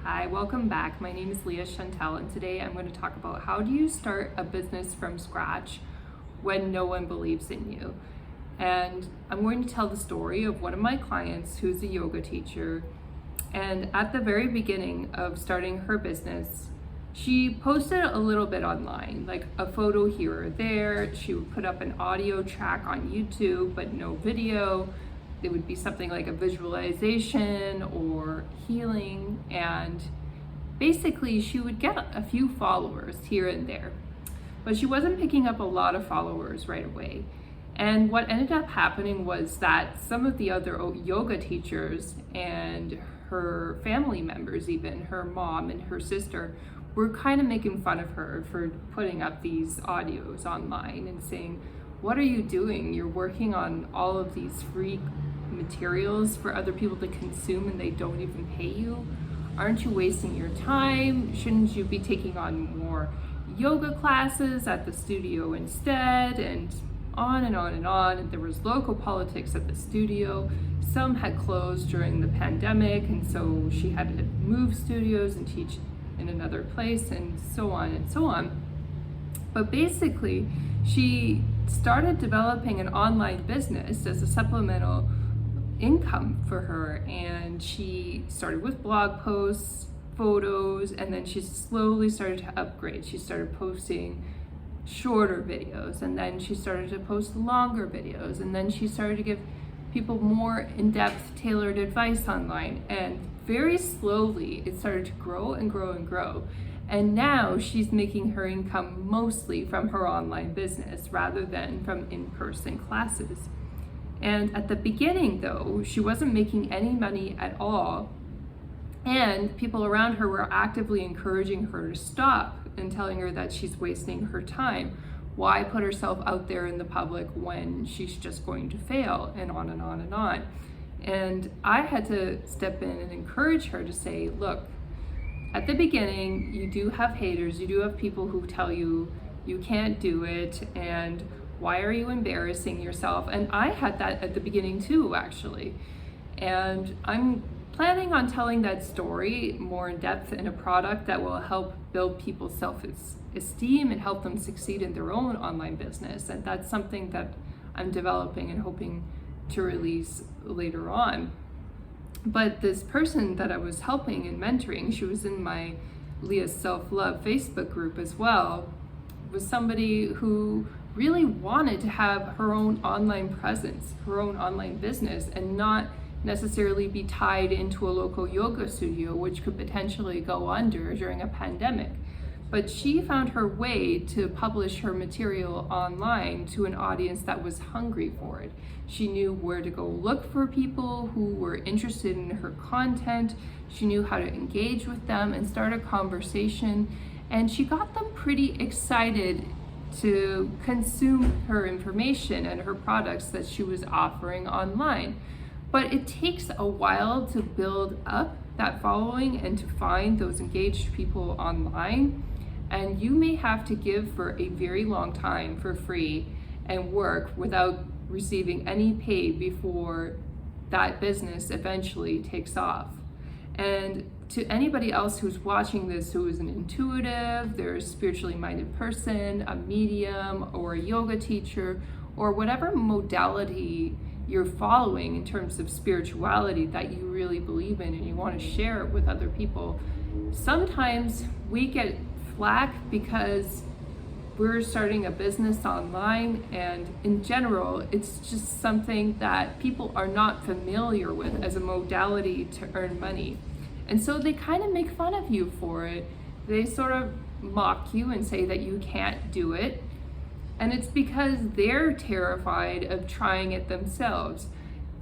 Hi, welcome back. My name is Leah Chantel, and today I'm going to talk about how do you start a business from scratch when no one believes in you. And I'm going to tell the story of one of my clients who's a yoga teacher. And at the very beginning of starting her business, she posted a little bit online, like a photo here or there. She would put up an audio track on YouTube, but no video. It would be something like a visualization or healing, and basically she would get a few followers here and there, but she wasn't picking up a lot of followers right away. And what ended up happening was that some of the other yoga teachers and her family members, even her mom and her sister, were kind of making fun of her for putting up these audios online and saying, "What are you doing? You're working on all of these free materials for other people to consume and they don't even pay you. Aren't you wasting your time? Shouldn't you be taking on more yoga classes at the studio instead?" And on and on and on. And there was local politics at the studio. Some had closed during the pandemic, and so she had to move studios and teach in another place, and so on and so on. But basically, she started developing an online business as a supplemental income for her, and she started with blog posts, photos, and then she slowly started to upgrade. She started posting shorter videos, and then she started to post longer videos, and then she started to give people more in-depth tailored advice online, and very slowly it started to grow and grow and grow. And now she's making her income mostly from her online business rather than from in-person classes. And at the beginning, though, she wasn't making any money at all. And people around her were actively encouraging her to stop and telling her that she's wasting her time. Why put herself out there in the public when she's just going to fail, and on and on and on. And I had to step in and encourage her to say, look, at the beginning, you do have haters. You do have people who tell you you can't do it, and why are you embarrassing yourself? And I had that at the beginning too, actually. And I'm planning on telling that story more in depth in a product that will help build people's self-esteem and help them succeed in their own online business. And that's something that I'm developing and hoping to release later on. But this person that I was helping and mentoring, she was in my Leah Self-Love Facebook group as well, was somebody who really wanted to have her own online presence, her own online business, and not necessarily be tied into a local yoga studio, which could potentially go under during a pandemic. But she found her way to publish her material online to an audience that was hungry for it. She knew where to go look for people who were interested in her content. She knew how to engage with them and start a conversation. And she got them pretty excited to consume her information and her products that she was offering online. But it takes a while to build up that following and to find those engaged people online. And you may have to give for a very long time for free and work without receiving any pay before that business eventually takes off. And to anybody else who's watching this who is an intuitive, they're a spiritually minded person, a medium, or a yoga teacher, or whatever modality you're following in terms of spirituality that you really believe in and you want to share it with other people, sometimes we get flack because we're starting a business online, and in general it's just something that people are not familiar with as a modality to earn money. And so they kind of make fun of you for it. They sort of mock you and say that you can't do it. And it's because they're terrified of trying it themselves.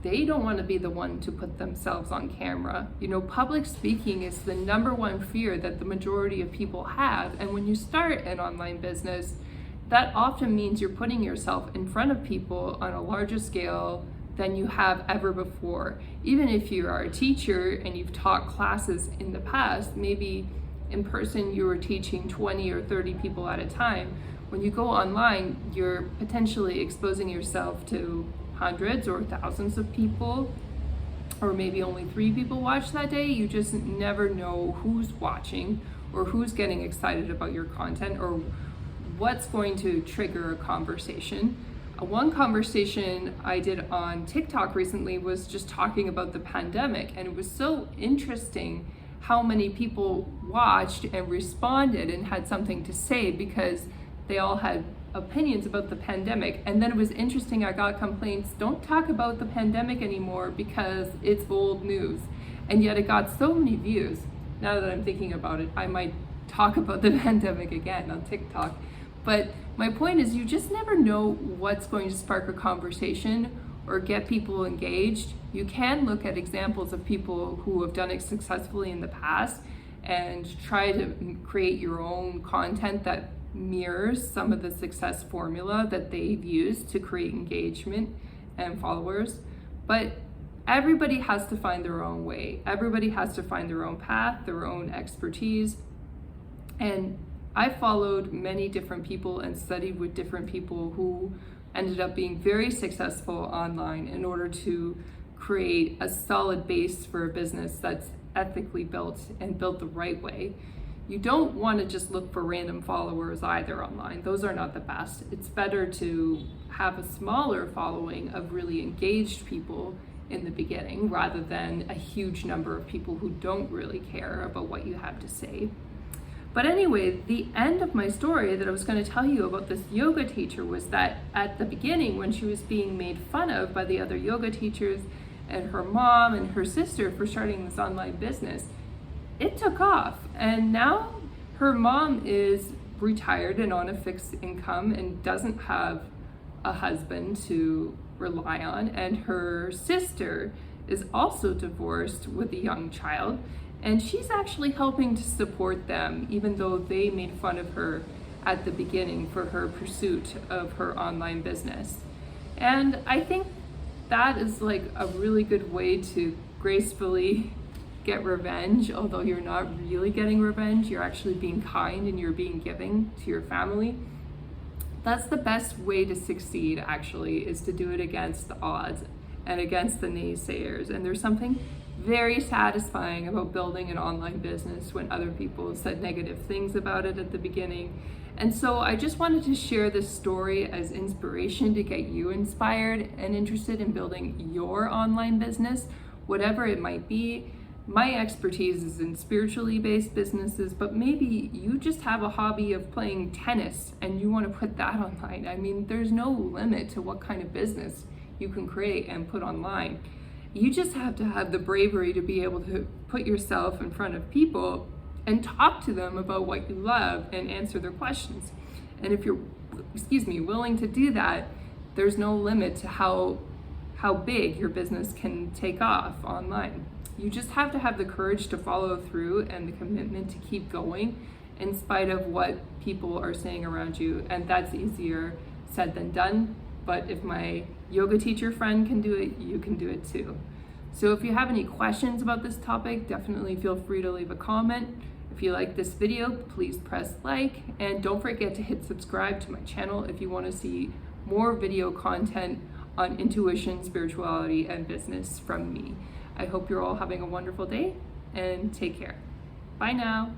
They don't want to be the one to put themselves on camera. You know, public speaking is the number one fear that the majority of people have. And when you start an online business, that often means you're putting yourself in front of people on a larger scale than you have ever before. Even if you are a teacher and you've taught classes in the past, maybe in person you were teaching 20 or 30 people at a time. When you go online, you're potentially exposing yourself to hundreds or thousands of people. or maybe only 3 people watch that day. You just never know who's watching or who's getting excited about your content or what's going to trigger a conversation. One conversation I did on TikTok recently was just talking about the pandemic, and it was so interesting how many people watched and responded and had something to say because they all had opinions about the pandemic. And then it was interesting, I got complaints, don't talk about the pandemic anymore because it's old news. And yet it got so many views. Now that I'm thinking about it, I might talk about the pandemic again on TikTok. But my point is, you just never know what's going to spark a conversation or get people engaged. You can look at examples of people who have done it successfully in the past and try to create your own content that mirrors some of the success formula that they've used to create engagement and followers. But everybody has to find their own way. Everybody has to find their own path, their own expertise. And I followed many different people and studied with different people who ended up being very successful online in order to create a solid base for a business that's ethically built and built the right way. You don't want to just look for random followers either online. Those are not the best. It's better to have a smaller following of really engaged people in the beginning rather than a huge number of people who don't really care about what you have to say. But anyway, the end of my story that I was going to tell you about this yoga teacher was that at the beginning, when she was being made fun of by the other yoga teachers and her mom and her sister for starting this online business, it took off. And now her mom is retired and on a fixed income and doesn't have a husband to rely on. And her sister is also divorced with a young child. And she's actually helping to support them, even though they made fun of her at the beginning for her pursuit of her online business. And I think that is like a really good way to gracefully get revenge, although you're not really getting revenge, you're actually being kind and you're being giving to your family. That's the best way to succeed, actually, is to do it against the odds and against the naysayers. And there's something very satisfying about building an online business when other people said negative things about it at the beginning. And so I just wanted to share this story as inspiration to get you inspired and interested in building your online business, whatever it might be. My expertise is in spiritually based businesses, but maybe you just have a hobby of playing tennis and you want to put that online. I mean, there's no limit to what kind of business you can create and put online. You just have to have the bravery to be able to put yourself in front of people and talk to them about what you love and answer their questions. And if you're, willing to do that, there's no limit to how big your business can take off online. You just have to have the courage to follow through and the commitment to keep going in spite of what people are saying around you. And that's easier said than done. But if my yoga teacher friend can do it, you can do it too. So if you have any questions about this topic, definitely feel free to leave a comment. If you like this video, please press like, and don't forget to hit subscribe to my channel if you want to see more video content on intuition, spirituality, and business from me. I hope you're all having a wonderful day, and take care. Bye now.